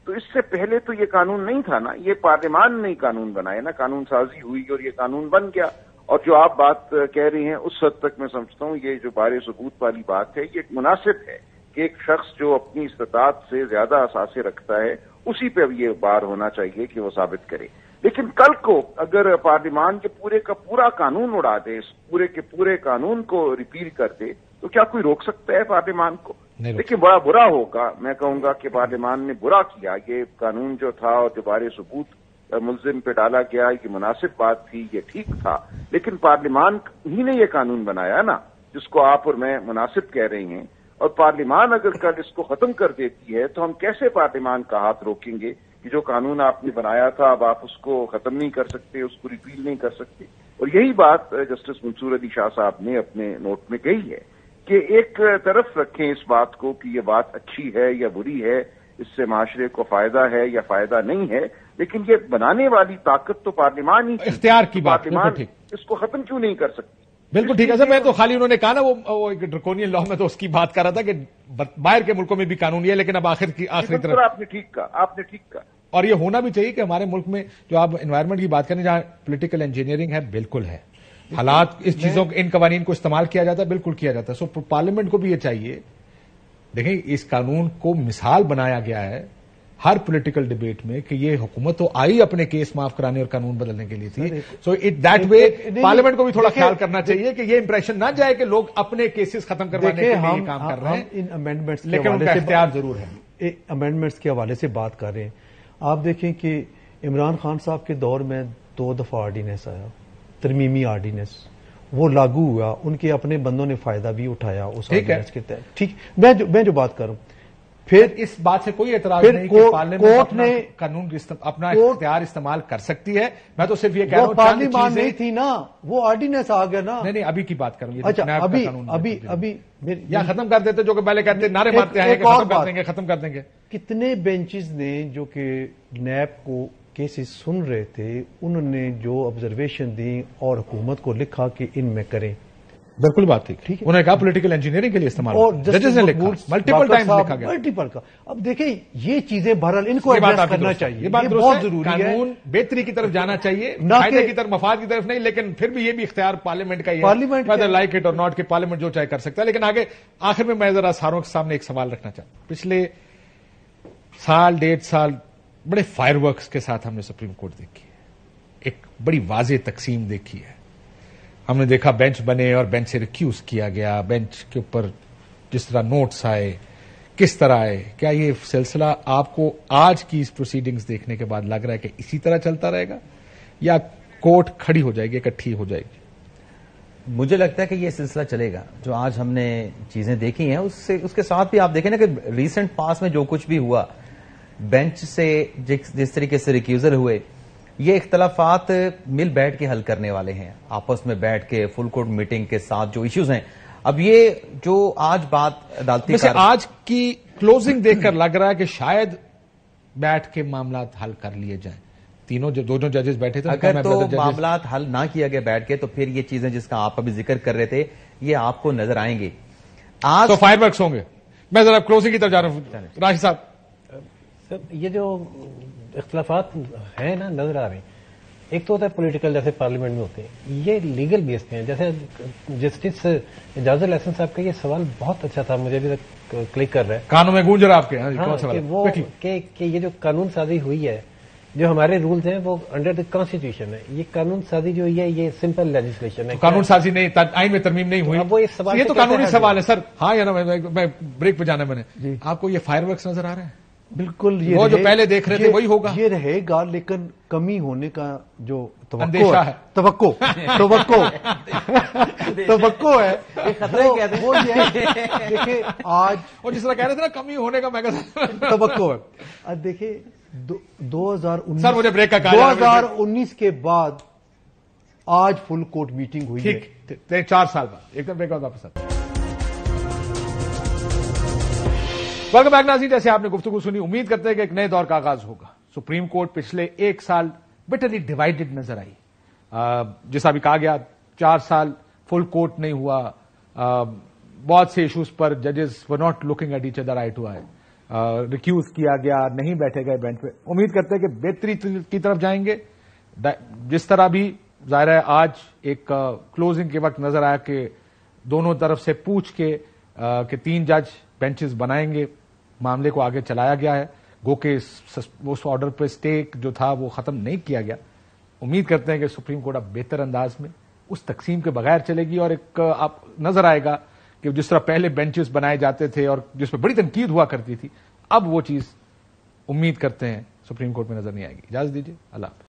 تو اس سے پہلے تو یہ قانون نہیں تھا نا. یہ پارلیمان نے قانون بنایا نا, قانون سازی ہوئی اور یہ قانون بن گیا. اور جو آپ بات کہہ رہی ہیں اس حد تک میں سمجھتا ہوں یہ جو بارے ثبوت والی بات ہے, یہ مناسب ہے کہ ایک شخص جو اپنی استطاعت سے زیادہ اثاثے رکھتا ہے اسی پہ اب یہ بار ہونا چاہیے کہ وہ ثابت کرے. لیکن کل کو اگر پارلیمان کے پورے کا پورا قانون اڑا دے, اس پورے کے پورے قانون کو ریپیل کر دے, تو کیا کوئی روک سکتا ہے پارلیمان کو؟ لیکن بڑا برا ہوگا. میں کہوں گا کہ پارلیمان نے برا کیا. یہ قانون جو تھا اور جو بارے ثبوت ملزم پہ ڈالا گیا, یہ مناسب بات تھی, یہ ٹھیک تھا. لیکن پارلیمان ہی نے یہ قانون بنایا نا, جس کو آپ اور میں مناسب کہہ رہی ہیں. اور پارلیمان اگر کل اس کو ختم کر دیتی ہے تو ہم کیسے پارلیمان کا ہاتھ روکیں گے کہ جو قانون آپ نے بنایا تھا اب آپ اس کو ختم نہیں کر سکتے, اس کو ریپیل نہیں کر سکتے. اور یہی بات جسٹس منصور علی شاہ صاحب نے اپنے نوٹ میں کہی ہے کہ ایک طرف رکھیں اس بات کو کہ یہ بات اچھی ہے یا بری ہے, اس سے معاشرے کو فائدہ ہے یا فائدہ نہیں ہے, لیکن یہ بنانے والی طاقت تو پارلیمان ہی اختیار کی بات. پارلیمان اس کو ختم کیوں نہیں کر سکتی؟ بالکل ٹھیک ہے سر. میں تو خالی انہوں نے کہا نا وہ ایک ڈرکونین لا, میں تو اس کی بات کر رہا تھا کہ باہر کے ملکوں میں بھی قانون ہے, لیکن اب آخری طرف آپ نے ٹھیک کہا. اور یہ ہونا بھی چاہیے کہ ہمارے ملک میں جو آپ انوائرمنٹ کی بات کریں, جہاں پولیٹیکل انجینئرنگ ہے, بالکل ہے, حالات اس چیزوں ان قوانین کو استعمال کیا جاتا ہے, بالکل کیا جاتا ہے. سو پارلیمنٹ کو بھی یہ چاہیے, دیکھیں اس قانون کو مثال بنایا گیا ہے ہر پولیٹیکل ڈبیٹ میں کہ یہ حکومت تو آئی اپنے کیس معاف کرانے اور قانون بدلنے کے لیے تھی. سو دیٹ وے پارلیمنٹ کو بھی تھوڑا خیال کرنا چاہیے کہ یہ امپریشن نہ جائے کہ لوگ اپنے کیسز ختم کروانے کے لیے کام کر رہے ہیں, لیکن ان کا اختیار ضرور ہے. امینڈمنٹس کے حوالے سے بات کر رہے ہیں. آپ دیکھیں کہ عمران خان صاحب کے دور میں 2 دفعہ آرڈیننس آیا, ترمیمی آرڈیننس, وہ لاگو ہوا, ان کے اپنے بندوں نے فائدہ بھی اٹھایا اس آرڈیننس کے تحت. ٹھیک, میں جو بات کروں, پھر اس بات سے کوئی اعتراض نہیں کہ پارلیمنٹ نے قانون اپنا اختیار استعمال کر سکتی ہے. میں تو صرف یہ کہہ رہا ہوں پارلیمان نہیں تھی نا, وہ آرڈیننس آ گیا نا. نہیں ابھی کی بات کروں. اچھا ابھی یا ختم کر دیتے جو کہ پہلے کہتے نعرے مارتے ہیں کہ ختم کر دیں گے. کتنے بینچز نے جو کہ نیب کو کیسز سن رہے تھے, انہوں نے جو آبزرویشن دی اور حکومت کو لکھا کہ ان میں کریں. بالکل بات ٹھیک ہے. انہوں نے کہا پولیٹیکل انجینئرنگ کے لیے استعمال, اور ججز نے لکھا ملٹیپل ٹائمز لکھا گیا, ملٹیپل کا. اب دیکھیں یہ چیزیں بہرحال ان کو ایڈریس کرنا چاہیے, یہ بہت ضروری ہے. قانون بہتری کی طرف جانا چاہیے, فائدے کی طرف, مفاد کی طرف نہیں, لیکن پھر بھی یہ بھی اختیار پارلیمنٹ کا ہی ہے, whether like it or not, کہ پارلیمنٹ جو چاہے کر سکتا ہے. لیکن آگے آخر میں ذرا ساروں کے سامنے ایک سوال رکھنا چاہتا ہوں. پچھلے سال 1.5 سال بڑے فائر ورکس کے ساتھ ہم نے سپریم کورٹ دیکھی ہے, ایک بڑی واضح تقسیم دیکھی ہے. ہم نے دیکھا بینچ بنے اور بینچ سے ریکیوز کیا گیا, بینچ کے اوپر جس طرح نوٹس آئے, کس طرح آئے. کیا یہ سلسلہ آپ کو آج کی اس پروسیڈنگز دیکھنے کے بعد لگ رہا ہے کہ اسی طرح چلتا رہے گا یا کورٹ کھڑی ہو جائے گی, اکٹھی ہو جائے گی؟ مجھے لگتا ہے کہ یہ سلسلہ چلے گا. جو آج ہم نے چیزیں دیکھی ہیں اس کے ساتھ بھی آپ دیکھیں نا کہ ریسنٹ پاس میں جو کچھ بھی ہوا, بینچ سے جس طریقے سے ریکیوزر ہوئے, یہ اختلافات مل بیٹھ کے حل کرنے والے ہیں, آپس میں بیٹھ کے فل کورٹ میٹنگ کے ساتھ جو ایشوز ہیں. اب یہ جو آج بات عدالتی آج کی کلوزنگ دیکھ کر لگ رہا ہے کہ شاید بیٹھ کے معاملات حل کر لیے جائیں. تینوں دونوں ججز بیٹھے تھے. اگر تو معاملات حل نہ کیا گیا بیٹھ کے تو پھر یہ چیزیں جس کا آپ ابھی ذکر کر رہے تھے یہ آپ کو نظر آئیں گے. آج تو فائر ورکس ہوں گے. میں ذرا کلوزنگ کی طرف جا رہا ہوں. راشد صاحب, سر یہ جو اختلافات ہیں نا نظر آ رہے ہیں, ایک تو ہوتا ہے پولیٹیکل جیسے پارلیمنٹ میں ہوتے ہیں, یہ لیگل بیس پہ ہیں. جیسے جسٹس اعجاز الحسن صاحب کا یہ سوال بہت اچھا تھا, مجھے ابھی تک کلک کر رہا ہے. کانوں میں گونج رہا آپ کے. کہ یہ جو قانون سازی ہوئی ہے, جو ہمارے رولز ہیں وہ انڈر دی کانسٹیٹیوشن ہے. یہ قانون سازی جو ہوئی ہے یہ سمپل لیجسلیشن ہے. قانون سازی نہیں, آئین میں ترمیم نہیں ہوئی. وہ اس سوال یہ تو قانونی سوال ہے سر. ہاں یا نا, میں بریک پہ جانا میں نے. آپ کو یہ فائر ورکس نظر آ رہے ہیں؟ بالکل, وہ جو پہلے دیکھ رہے تھے وہی ہوگا. یہ رہے گا, لیکن کمی ہونے کا جو اندیشہ ہے, توقع ہے وہ یہ ہے. دیکھیں آج اور جس طرح کہہ رہے تھے نا کمی ہونے کا, میں توقع ہے. اب دیکھیں 2019 سر مجھے بریک کا 2019 کے بعد آج فل کورٹ میٹنگ ہوئی ہے. ٹھیک, 4 سال بعد ایک دم بریک آؤٹ واپس. ویلکم بیک ناظرین, جیسے آپ نے گفتگو سنی, امید کرتے ہیں کہ ایک نئے دور کا آغاز ہوگا. سپریم کورٹ پچھلے 1 سال بٹرلی ڈیوائیڈڈ نظر آئی. جیسا بھی کہا گیا 4 سال فل کورٹ نہیں ہوا. بہت سے ایشوز پر ججز were not looking at each other eye to eye. Recuse کیا گیا, نہیں بیٹھے گئے بینچ پہ. امید کرتے ہیں کہ بہتری کی طرف جائیں گے. جس طرح بھی ظاہر ہے آج ایک کلوزنگ کے وقت نظر آیا کہ دونوں طرف سے پوچھ کے کہ 3 جج بینچز بنائیں گے, معاملے کو آگے چلایا گیا ہے. گو کہ اس آرڈر پہ اسٹیک جو تھا وہ ختم نہیں کیا گیا. امید کرتے ہیں کہ سپریم کورٹ اب بہتر انداز میں اس تقسیم کے بغیر چلے گی, اور ایک آپ نظر آئے گا کہ جس طرح پہلے بینچز بنائے جاتے تھے اور جس پہ بڑی تنقید ہوا کرتی تھی, اب وہ چیز امید کرتے ہیں سپریم کورٹ میں نظر نہیں آئے گی. اجازت دیجیے, اللہ حافظ.